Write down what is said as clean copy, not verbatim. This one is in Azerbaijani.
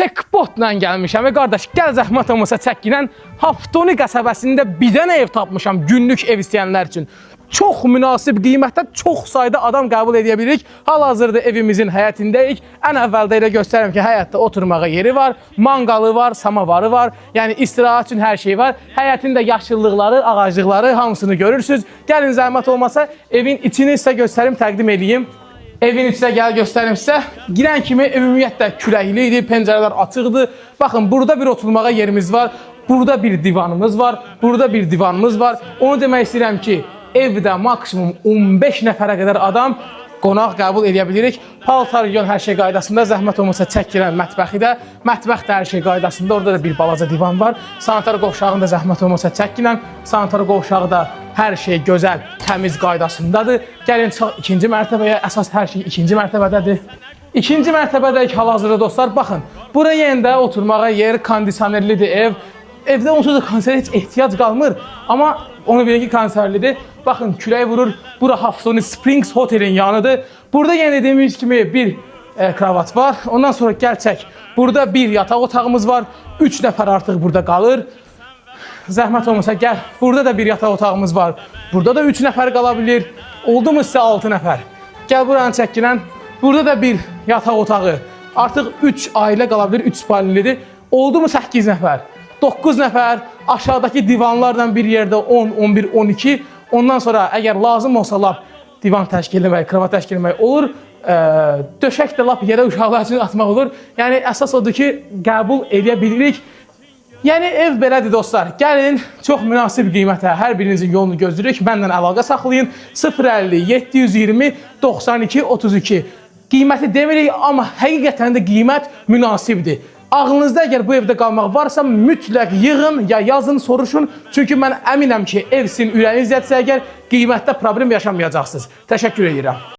checkpotla gəlmişəm. Qardaş, gəl zəhmət olmasa çəkinən Haftoni qəsəbəsində bir dənə ev tapmışam günlük ev istəyənlər üçün. Çox münasib qiymətdə çox sayda adam qəbul edə bilirik. Hal-hazırda evimizin həyətindəyik. Ən əvvəldə elə göstərirəm ki, həyətdə oturmağa yeri var, manqalı var, samavarı var. Yəni istirahət üçün hər şey var. Həyətində yaşıllıqları, ağaclıqları hamısını görürsünüz. Gəlin zəhmət olmasa evin içini sizə göstərim, təqdim edeyim. Evin içinə gəl göstərim sizə. Girən kimi ümumiyyətlə küləkli idi, pəncərələr açıqdır. Baxın, burada bir oturmağa yerimiz var. Burada bir divanımız var. Burada bir divanımız var. Onu demək istəyirəm ki, evdə maksimum 15 nəfərə qədər adam qonaq qəbul edə bilirik. Paltar yon hər şey qaydasında, zəhmət olmasa çəkilən mətbəxi də. Mətbəx də hər şey qaydasında, orada da bir balaca divan var. Sanitar qovşağında zəhmət olmasa çəkilən. Sanitar qovşağı da hər şey gözəl, təmiz qaydasındadır. Gəlin çıxaq ikinci mərtəbəyə, əsas hər şey ikinci mərtəbədədir. İkinci mərtəbədəki hal-hazırda dostlar, baxın. Buraya yenə oturmağa yer, kondisionerlidir ev. Evdə onsuz da kondisionera heç ehtiyac qalmır. Amma onu bilin ki, kondisionerlidir. Baxın, külək vurur. Bura Haftoni Springs Hotel'in yanıdır. Burada yenə dediyimiz kimi bir kravat var. Ondan sonra gəl çək. Burada bir yataq otağımız var. 3 nəfər artıq burada qalır. Zəhmət olmasa gəl. Burada da bir yataq otağımız var. Burada da 3 nəfər qala bilir. Oldu mu sizə 6 nəfər? Gəl buranı çəkilən. Burada da bir yataq otağı. Artıq 3 ailə qala bilir. 3 spalnilidir. Oldu mu 8 nəfər? 9 nəfər. Aşağıdakı divanlardan bir yerdə 10, 11, 12. Ondan sonra əgər lazım olsa lap divan təşkil etmək, kravat təşkil etmək olur. Döşək də lap yerə uşaqlar üçün atmaq olur. Yəni əsas odur ki, qəbul edə bilirik. Yəni ev belədir dostlar. Gəlin çox münasib qiymətə hər birinizin yolunu gözləyirik. Məndən əlaqə saxlayın. 050 720 92 32. Qiyməti demirik, amma həqiqətən də qiymət münasibdir. Ağlınızda əgər bu evdə qalmaq varsa mütləq yığın ya yazın, soruşun. Çünki mən əminəm ki, ev sizin ürəyinizdədirsə əgər qiymətdə problem yaşamayacaqsınız. Təşəkkür edirəm.